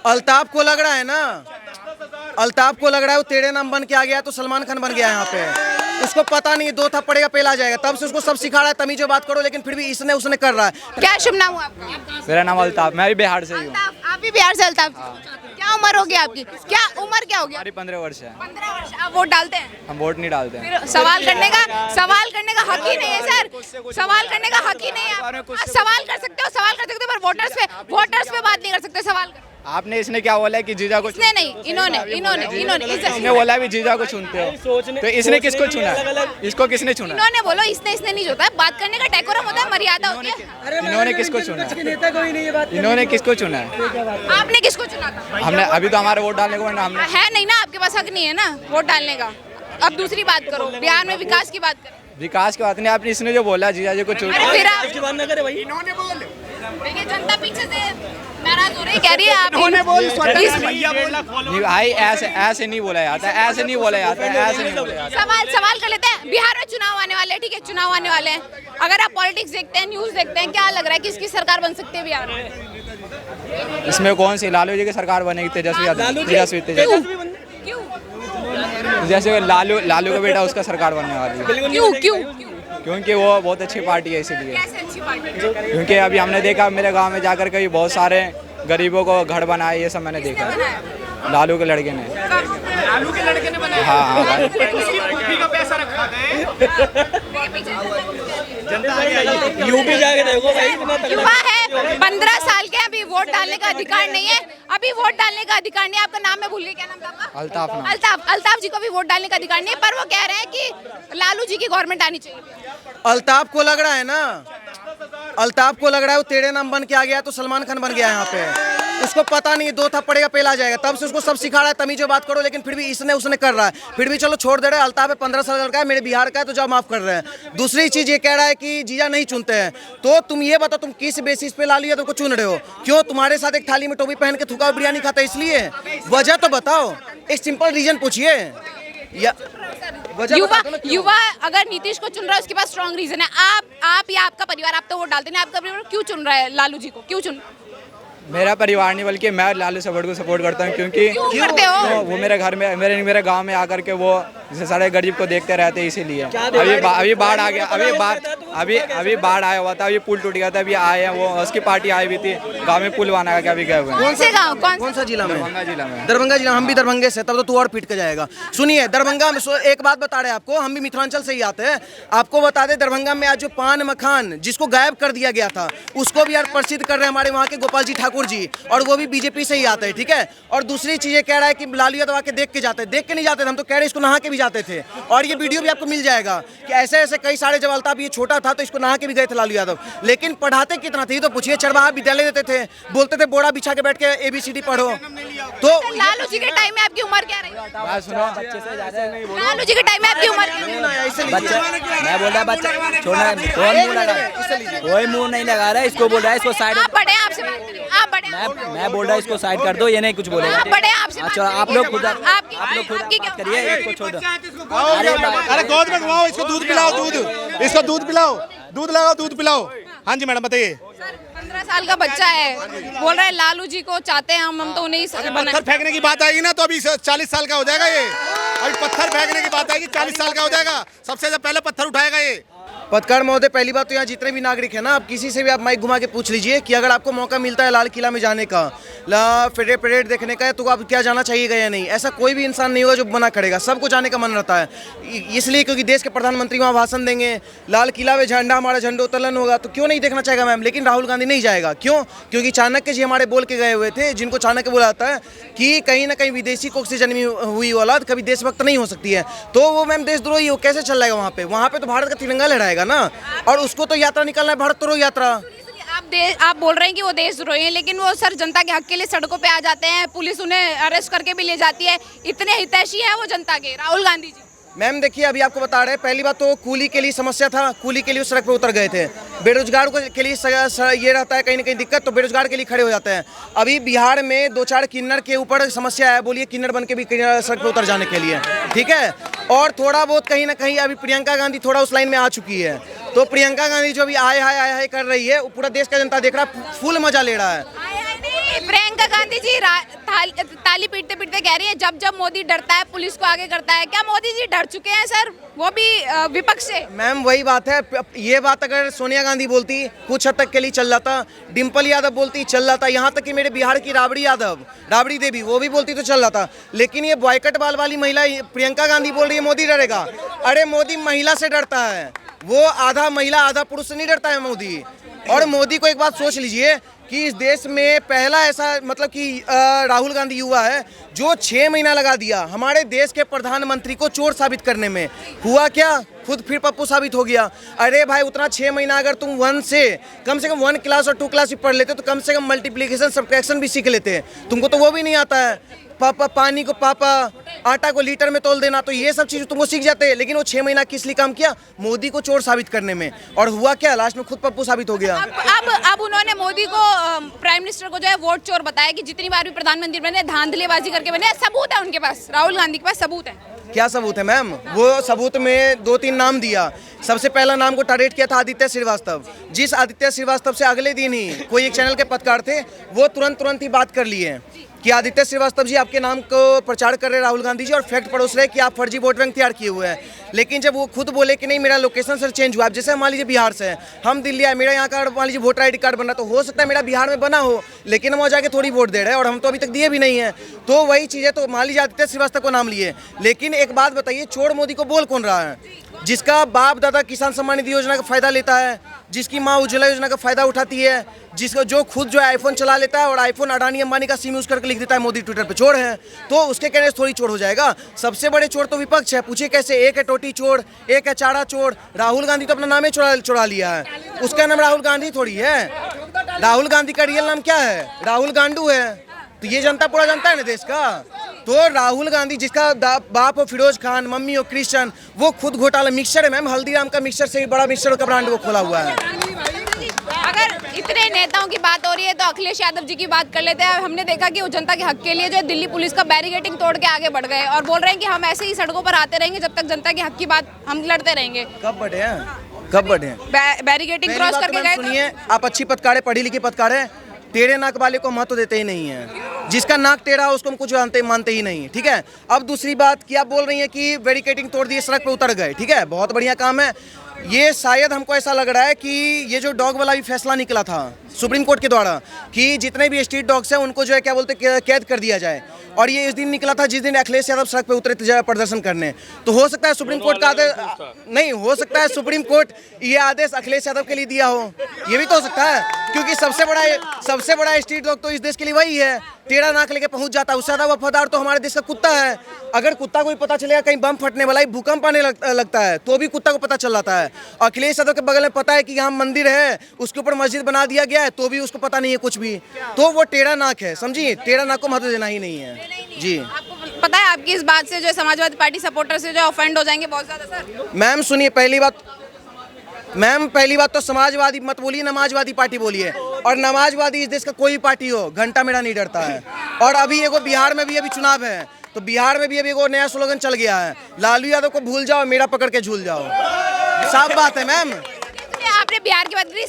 अल्ताफ को लग रहा है ना, अल्ताफ को लग रहा है वो तेरे नाम बन के आ गया तो सलमान खान बन गया यहाँ पे। उसको पता नहीं, 2 थप्पड़ का पेला जाएगा, तब से उसको सब सिखा रहा है तमीज़ बात करो, लेकिन फिर भी इसने उसने कर रहा है। क्या शुभ नाम हुआ आपका? मेरा नाम अल्ताफ, मैं भी बिहार से ही हूँ। अल्ताफ, आप भी बिहार से? अल्ताफ, क्या उम्र होगी आपकी? क्या उम्र क्या होगी? हमारी 15 वर्ष है। 15 वर्ष। आप वोट डालते हैं? हम वोट नहीं डालते हैं। फिर सवाल करने का हक ही नहीं है सर, सवाल करने का हक ही नहीं है। आप सवाल कर सकते हो, सवाल कर सकते हो, पर वोटर्स पे बात नहीं कर सकते। सवाल आपने इसने क्या बोला है कि जीजा को? इसने नहीं, इन्होंने इसने बोला भी जीजा को चुनते हो, तो इसने किसको चुना? इसको किसने चुना? इन्होंने बोलो, इसने नहीं होता है। बात करने का डेकोरम होता है, मर्यादा होती है। इन्होंने किसको चुना? इन्होंने किसको चुना है? आपने किसको चुना था? हमने अभी तो हमारे वोट डालने को हमने है नहीं ना, आपके पास हक नहीं है ना वोट डालने का। अब दूसरी बात करो, बिहार में विकास की बात करें। विकास की बात नहीं, आपने इसने जो बोला जीजा जी को चुना। फिर देखिए, जनता पीछे से नाराज हो रही, कह रही है आप भाई ऐसे नहीं बोला जाता, ऐसे नहीं बोला जाता, ऐसे नहीं बोला जाता। सवाल कर लेते हैं। बिहार में चुनाव आने वाले हैं, ठीक है, चुनाव आने वाले हैं। अगर आप पॉलिटिक्स देखते हैं, न्यूज़ देखते हैं, क्या लग रहा है किसकी सरकार बन सकती है बिहार में? इसमें कौन सी लालू जी की सरकार बनेगी? तेजस्वी यादव। जैसे लालू का बेटा, उसका सरकार बनने वाली है। क्यों? क्योंकि वो बहुत अच्छी पार्टी है, इसीलिए। कैसे अच्छी पार्टी? क्योंकि अभी हमने देखा मेरे गांव में जाकर के बहुत सारे गरीबों को घर बनाए, ये सब मैंने देखा है। लालू के लड़के ने। लालू के लड़के ने बनाया? हाँ। का पैसा रखा यूपी जाके देखो भाई, युवा है, 15 साल के, अभी वोट डालने का अधिकार नहीं है। अभी वोट डालने का अधिकार नहीं है। आपका नाम मैं भूल गई, क्या नाम था आपका? अल्ताफ नाम। अल्ताफ जी को भी वोट डालने का अधिकार नहीं है, पर वो कह रहे हैं कि लालू जी की गवर्नमेंट आनी चाहिए। अल्ताफ को लग रहा है ना, अल्ताफ को लग रहा है वो तेरे नाम बन के आ गया तो सलमान खान बन गया यहाँ पे। उसको पता नहीं, 2 थप्पड़ का पेला जाएगा, तब से उसको सब सिखा रहा है तमीज़ बात करो, लेकिन फिर भी इसने उसने कर रहा है। फिर भी चलो छोड़ दे रहे हैं। अल्ताफ है, 15 साल का लड़का है, मेरे बिहार का है, तो जाओ माफ कर रहे हैं। दूसरी चीज़ ये कह रहा है कि जीजा नहीं चुनते हैं, तो तुम ये बताओ तुम किस बेसिस पे लालू यादव को चुन रहे हो? क्यों तुम्हारे साथ एक थाली में टोपी पहन के थूका बिरयानी खाता है, इसलिए? वजह तो बताओ, एक सिंपल रीजन पूछिए। युवा अगर नीतीश को चुन रहा है, उसके पास स्ट्रॉन्ग रीजन है। आप या आपका परिवार, आप तो वोट डालते नहीं, आपका परिवार क्यों चुन रहा है लालू जी को? क्यों चुन? मेरा परिवार नहीं, बल्कि मैं लालू साहब को सपोर्ट करता हूँ, क्योंकि क्यों करते हो? वो मेरे घर में, मेरे गांव में आकर के वो जैसे सारे गरीब को देखते रहते हैं, इसीलिए। अभी बाढ़ आ गया, अभी बाढ़ आया हुआ था, अभी पुल टूट गया था, अभी आए हैं, वो उसकी पार्टी आई हुई थी गांव में, पुल बनाया गया, अभी गए हुए हैं। कौन से गांव? कौन सा जिला में? दरभंगा जिला में। दरभंगा जिला। हम भी दरभंगे से, तब तो तू और पीट के जाएगा। सुनिए, दरभंगा में एक बात बता रहे हैं आपको, हम भी मिथिलांचल से ही आते हैं। आपको बता दें, दरभंगा में आज जो पान मखान जिसको गायब कर दिया गया था, उसको भी यार प्रसिद्ध कर रहे हैं हमारे वहाँ के गोपाल जी ठाकुर जी, और वो भी बीजेपी से ही आते हैं, ठीक है। और दूसरी चीज ये कह रहा है कि लालू यादव आके देख के जाते हैं। देख के नहीं जाते थे, हम तो कह रहे इसको नहा के भी जाते थे, और ये वीडियो भी आपको मिल जाएगा कि ऐसे ऐसे कई सारे, जब अल्ताफ ये छोटा था तो इसको नहा के भी गए थे लालू यादव। लेकिन पढ़ाते कितना थे ये तो पूछिए। चरवाहा विद्यालय देते थे, बोलते थे बोरा बिछा के बैठ के ABCD पढ़ो। तो लालू जी के टाइम में आपकी उम्र क्या रही? लालू जी के टाइम में आपकी उम्र क्या रही? मैं बोल रहा बच्चा छोड़ना, कोई मुंह नहीं लगा रहा है, इसको बोल रहा है इसको साइड। आप बड़े, आपसे बात करिए। आप बड़े, मैं बोल रहा है इसको साइड कर दो, ये नहीं कुछ बोलेगा। आप बड़े, आपसे बात अच्छा, आप लोग खुद करिए, इसको छोड़ दो। अरे गोद में घुमाओ, इसको दूध पिलाओ, इसको दूध पिलाओ, दूध लगाओ, दूध पिलाओ। हाँ जी मैडम बताइए। 15 साल का बच्चा है, बोल रहा है लालू जी को चाहते हैं हम तो उन्हें पत्थर फेंकने की बात आएगी ना तो अभी 40 साल का हो जाएगा ये। अभी पत्थर फेंकने की बात आएगी, 40 साल का हो जाएगा, सबसे पहले पत्थर उठाएगा ये। पत्रकार महोदय, पहली बात तो यहाँ जितने भी नागरिक हैं ना, आप किसी से भी आप माइक घुमा के पूछ लीजिए कि अगर आपको मौका मिलता है लाल किला में जाने का, परेड देखने का है, तो आप क्या जाना चाहिएगा या नहीं? ऐसा कोई भी इंसान नहीं होगा जो मना करेगा, सबको जाने का मन रहता है। इसलिए क्योंकि देश के प्रधानमंत्री वहाँ भाषण देंगे, लाल किला में झंडा, हमारा झंडोत्तोलन होगा, तो क्यों नहीं देखना चाहेगा मैम? लेकिन राहुल गांधी नहीं जाएगा, क्यों? क्योंकि चाणक्य जी हमारे बोल के गए हुए थे, जिनको चाणक्य बोला जाता है कि कहीं ना कहीं विदेशी कोख से जन्मी हुई औलाद कभी देशभक्त नहीं हो सकती है। तो वो मैम देशद्रोही हो, कैसे चल जाएगा वहाँ पे? वहाँ पे तो भारत का तिरंगा लहराएगा ना, और उसको तो यात्रा निकलना है, भारत तोड़ो यात्रा। आप बोल रहे हैं कि वो देशद्रोही हैं, लेकिन वो सर जनता के हक के लिए सड़कों पे आ जाते हैं, पुलिस उन्हें अरेस्ट करके भी ले जाती है। इतने हितैषी हैं वो जनता के, राहुल गांधी जी। मैम देखिए, अभी आपको बता रहे हैं, पहली बात तो कूली के लिए समस्या था, कूली के लिए सड़क पे उतर गए थे। बेरोजगार के लिए ये रहता है कहीं ना कहीं दिक्कत, तो बेरोजगार के लिए खड़े हो जाते हैं। अभी बिहार में 2-4 किन्नर के ऊपर समस्या है, बोलिए किन्नर बन के भी सड़क पे उतर जाने के लिए, ठीक है। और थोड़ा बहुत कहीं ना कहीं अभी प्रियंका गांधी थोड़ा उस लाइन में आ चुकी है, तो प्रियंका गांधी जो भी आय हाय कर रही है, वो पूरा देश का जनता देख रहा है, फुल मजा ले रहा है। प्रियंका गांधी जी ताली पीटते पीटते कह रही है जब जब मोदी डरता है पुलिस को आगे करता है। क्या मोदी जी डर चुके हैं सर, वो भी विपक्ष से? मैम वही बात है, ये बात अगर सोनिया गांधी बोलती कुछ हद तक के लिए चल जाता, डिम्पल यादव बोलती चल जाता, यहाँ तक कि मेरे बिहार की राबड़ी देवी वो भी बोलती तो चल जाता। लेकिन ये बॉयकट बाल वाली महिला प्रियंका गांधी बोल रही है मोदी डरेगा। अरे मोदी महिला से डरता है, वो आधा महिला आधा पुरुष से नहीं डरता है मोदी। और मोदी को एक बात सोच लीजिए कि इस देश में पहला ऐसा मतलब कि राहुल गांधी युवा है जो 6 महीना लगा दिया हमारे देश के प्रधानमंत्री को चोर साबित करने में। हुआ क्या, खुद फिर पप्पू साबित हो गया। अरे भाई उतना 6 महीना अगर तुम 1 से कम 1 क्लास और 2 क्लास भी पढ़ लेते तो कम से कम मल्टीप्लिकेशन सब्ट्रैक्शन भी सीख लेते। तुमको तो वो भी नहीं आता है। पापा पानी को पापा, आटा को लीटर में तोल देना, तो ये सब चीज़ तुमको सीख जाते हैं। लेकिन वो 6 महीना किस लिए काम किया? मोदी को चोर साबित करने में। और हुआ क्या, लास्ट में खुद पप्पू साबित हो गया। अब उन्होंने मोदी को प्राइम मिनिस्टर को जो है वोट चोर बताया कि जितनी बार भी प्रधानमंत्री बने धांधलेबाजी करके बने। सबूत है उनके पास, राहुल गांधी के पास सबूत है। क्या सबूत है मैम? वो सबूत में 2-3 नाम दिया। सबसे पहला नाम को टारगेट किया था आदित्य श्रीवास्तव। जिस आदित्य श्रीवास्तव से अगले दिन ही कोई एक चैनल के पत्रकार थे, वो तुरंत ही बात कर लिए कि आदित्य श्रीवास्तव जी आपके नाम को प्रचार कर रहे राहुल गांधी जी और फैक्ट परोस रहे कि आप फर्जी वोट बैंक तैयार किए हुए हैं। लेकिन जब वो खुद बोले कि नहीं मेरा लोकेशन सर चेंज हुआ, अब जैसे मान लीजिए बिहार से हम दिल्ली आए, मेरा यहाँ का मान लीजिए वोटर ID कार्ड बना, तो हो सकता है मेरा बिहार में बना हो, लेकिन हम वहाँ जाके थोड़ी वोट दे रहे हैं और हम तो अभी तक दिए भी नहीं है। तो वही चीज़ें, तो मान लीजिए आदित्य श्रीवास्तव को नाम लिए। लेकिन एक बात बताइए, चोर मोदी को बोल कौन रहा है? जिसका बाप दादा किसान सम्मान निधि योजना का फायदा लेता है, जिसकी माँ उज्ज्वला योजना का फायदा उठाती है, जिसको जो खुद जो आईफोन चला लेता है और आईफोन अडानी अंबानी का सिम यूज करके लिख देता है मोदी ट्विटर पे चोर है, तो उसके कहने से थोड़ी चोर हो जाएगा। सबसे बड़े चोर तो विपक्ष है। पूछिए कैसे? एक है टोटी चोर, एक है चारा चोर। राहुल गांधी तो अपना नाम ही चुरा लिया है। उसका नाम राहुल गांधी थोड़ी है। राहुल गांधी का रियल नाम क्या है? राहुल गांडू है। तो ये जनता पूरा जनता है ना देश का। तो राहुल गांधी जिसका बाप हो फिरोज खान, मम्मी हो क्रिश्चियन, वो खुद घोटाला मिक्सचर है मैम। हल्दीराम का मिक्सचर से भी बड़ा मिक्सचर का ब्रांड वो खोला हुआ है। अगर इतने नेताओं की बात हो रही है तो अखिलेश यादव जी की बात कर लेते हैं। हमने देखा कि वो जनता के हक के लिए जो है दिल्ली पुलिस का बैरिकेडिंग तोड़ के आगे बढ़ गए और बोल रहे हैं कि हम ऐसे ही सड़कों पर आते रहेंगे जब तक जनता के हक की बात हम लड़ते रहेंगे। कब बढ़े हैं? कब बढ़े हैं? बैरिकेडिंग क्रॉस करके गए। सुनिए, आप अच्छी पत्रकार है, पढ़ी लिखी पत्रकार है, टेढ़े नाक वाले को महत्व देते ही नहीं है। जिसका नाक टेढ़ा हो उसको हम कुछ मानते ही नहीं। ठीक है। अब दूसरी बात कि आप बोल रही हैं कि बैरिकेडिंग तोड़ दिए, सड़क पे उतर गए। ठीक है, बहुत बढ़िया काम है। ये शायद हमको ऐसा लग रहा है कि ये जो डॉग वाला भी फैसला निकला था सुप्रीम कोर्ट के द्वारा कि जितने भी स्ट्रीट डॉग्स हैं उनको जो है क्या बोलते कैद कर दिया जाए, और ये इस दिन निकला था जिस दिन अखिलेश यादव सड़क पे उतरे प्रदर्शन करने। तो हो सकता है सुप्रीम कोर्ट का आदेश नहीं, हो सकता है सुप्रीम कोर्ट ये आदेश अखिलेश यादव के लिए दिया हो, ये भी तो हो सकता है। क्योंकि सबसे बड़ा स्ट्रीट डॉग तो इस देश के लिए वही है, टेढ़ा नाक लेके पहुंच जाता है। उससे ज़्यादा वफादार तो हमारे देश का कुत्ता है। अगर कुत्ता को भी पता चलेगा कहीं बम फटने वाला है, भूकंप आने लगता है, तो भी कुत्ता को पता चल जाता है। अखिलेश यादव के बगल में पता है कि यहाँ मंदिर है, उसके ऊपर मस्जिद बना दिया गया है, तो भी उसको पता नहीं है कुछ भी। तो वो टेढ़ा नाक है, समझिए। टेढ़ा नाक को महत्व देना ही नहीं है जी। आपको पता है आपकी इस बात से जो समाजवादी पार्टी सपोर्टर से जो ऑफेंड हो जाएंगे बहुत ज्यादा सर। मैम सुनिए, पहली बात तो समाजवादी मत बोलिए, नमाजवादी पार्टी बोलिए। और नमाजवादी इस देश का कोई पार्टी हो, घंटा मेरा नहीं डरता है। और अभी एगो बिहार में भी अभी चुनाव है, तो बिहार में भी अभी एगो नया स्लोगन चल गया है, लालू यादव को भूल जाओ मेरा पकड़ के झूल जाओ। साफ बात है मैम। आपने बिहार की बात करी,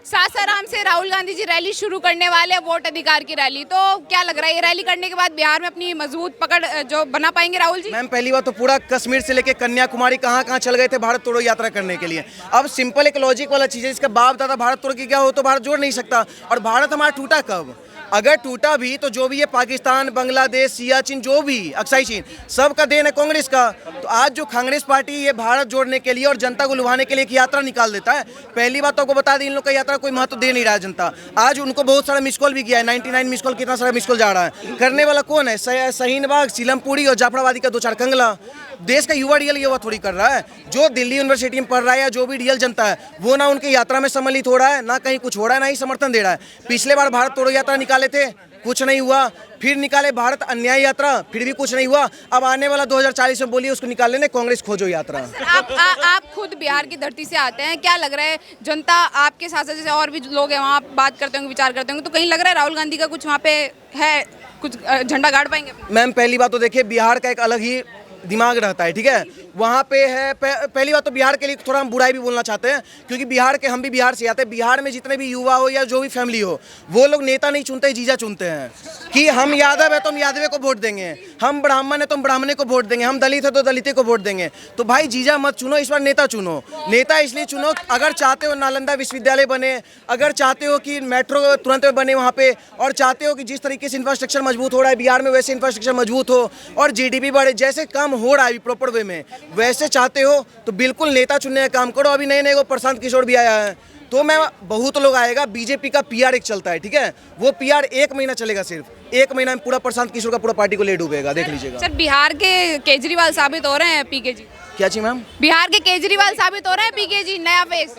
सासाराम से राहुल गांधी जी रैली शुरू करने वाले, वोट अधिकार की रैली। तो क्या लग रहा है ये रैली करने के बाद बिहार में अपनी मजबूत पकड़ जो बना पाएंगे राहुल जी? मैम पहली बात तो पूरा कश्मीर से लेके कन्याकुमारी कहाँ चल गए थे भारत तोड़ो यात्रा करने के लिए। अब सिंपल एक लॉजिक वाला चीज़ है, इसका बाप दादा भारत तोड़ के क्या हो तो भारत जोड़ नहीं सकता। और भारत हमारा टूटा कब? अगर टूटा भी तो जो भी है पाकिस्तान, बांग्लादेश, सियाचिन, जो भी अक्साई चीन, सब का देन है कांग्रेस का। तो आज जो कांग्रेस पार्टी ये भारत जोड़ने के लिए और जनता को लुभाने के लिए एक यात्रा निकाल देता है, पहली बात तो आपको बता दें इन लोग का यात्रा कोई महत्व दे नहीं रहा है जनता। आज उनको बहुत सारा मिस कॉल भी किया है, 99 मिस कॉल, कितना सारा मिस कॉल जा रहा है। करने वाला कौन है? शाहीन बाग, सीलमपुरी और जाफराबादी का 2-4 कंगला। देश का युवा रियल युवा थोड़ी कर रहा है। जो दिल्ली यूनिवर्सिटी में पढ़ रहा है या जो भी रियल जनता है वो ना उनकी यात्रा में सम्मिलित हो रहा है, ना कहीं कुछ हो रहा है, ना ही समर्थन दे रहा है। पिछले बार भारत तोड़ो यात्रा निकाले थे, कुछ नहीं हुआ। फिर निकाले भारत अन्याय यात्रा, फिर भी कुछ नहीं हुआ। अब आने वाला 2040 में बोलिए उसको निकाल लेने कांग्रेस खोजो यात्रा। आप खुद बिहार की धरती से आते हैं, क्या लग रहा है जनता आपके साथ साथ जैसे और भी लोग हैं वहाँ बात करते होंगे, विचार करते होंगे, तो कहीं लग रहा है राहुल गांधी का कुछ वहाँ पे है, कुछ झंडा गाड़ पाएंगे? मैम पहली बात तो देखिए बिहार का एक अलग ही दिमाग रहता है। ठीक है, वहाँ पे है पहली बात तो बिहार के लिए थोड़ा हम बुराई भी बोलना चाहते हैं, क्योंकि बिहार के हम भी बिहार से आते हैं। बिहार में जितने भी युवा हो या जो भी फैमिली हो, वो लोग नेता नहीं चुनते, जीजा चुनते हैं कि हम यादव है तो हम यादवे को वोट देंगे, हम ब्राह्मण है तो हम ब्राह्मणे को वोट देंगे, हम दलित है तो दलित को वोट देंगे। तो भाई जीजा मत चुनो, इस बार नेता चुनो। नेता इसलिए चुनो, अगर चाहते हो नालंदा विश्वविद्यालय बने, अगर चाहते हो कि मेट्रो तुरंत बने वहाँ पे, और चाहते हो कि जिस तरीके से इंफ्रास्ट्रक्चर मजबूत हो रहा है बिहार में वैसे इंफ्रास्ट्रक्चर मजबूत हो और जीडीपी बढ़े, जैसे काम हो रहा है प्रॉपर वे में वैसे चाहते हो तो बिल्कुल नेता चुनने का काम करो। अभी नए नए वो प्रशांत किशोर भी आया है, तो मैं बहुत लोग आएगा। बीजेपी का पीआर एक चलता है, ठीक है, वो पीआर 1 महीना चलेगा, सिर्फ 1 महीना में पूरा प्रशांत किशोर का पूरा पार्टी को ले डूबेगा, देख लीजिएगा। सर बिहार के केजरीवाल साबित हो रहे हैं पीके जी? क्या चीज मैम? बिहार के केजरीवाल साबित हो रहे हैं पीके जी, नया फेस।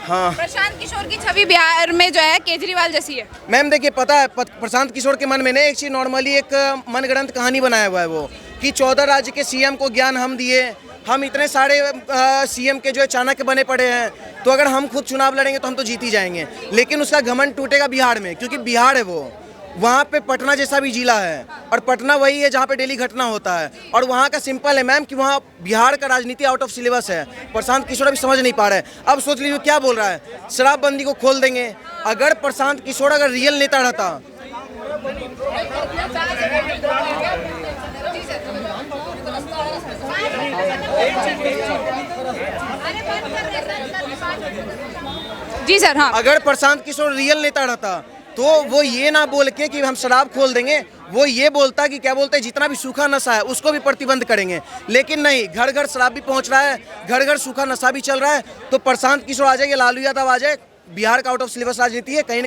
हाँ प्रशांत किशोर की छवि बिहार में जो है केजरीवाल जैसी है। मैम देखिए, पता है प्रशांत किशोर के मन में ना एक चीज नॉर्मली एक मनगढ़ंत कहानी बनाया हुआ है वो, कि 14 राज्य के सीएम को ज्ञान हम दिए, हम इतने सारे सीएम के जो है चाणक्य बने पड़े हैं, तो अगर हम खुद चुनाव लड़ेंगे तो हम तो जीत ही जाएंगे। लेकिन उसका घमंड टूटेगा बिहार में, क्योंकि बिहार है वो, वहाँ पे पटना जैसा भी जिला है और पटना वही है जहाँ पे डेली घटना होता है। और वहाँ का सिंपल है मैम कि वहाँ बिहार का राजनीति आउट ऑफ सिलेबस है। प्रशांत किशोर अभी समझ नहीं पा रहा है। अब सोच लीजिए क्या बोल रहा है, शराबबंदी को खोल देंगे। अगर प्रशांत किशोर अगर रियल नेता रहता, जी सर, हाँ, अगर प्रशांत किशोर रियल नेता रहता तो वो ये ना बोल के कि हम शराब खोल देंगे, वो ये बोलता कि क्या बोलते हैं, जितना भी सूखा नशा है उसको भी प्रतिबंध करेंगे। लेकिन नहीं, घर घर शराब भी पहुंच रहा है, घर घर सूखा नशा भी चल रहा है। तो प्रशांत किशोर आ जाएंगे, लालू यादव आ जाए, बिहार का आउट ऑफ सिलेबस राजनीति है, कहीं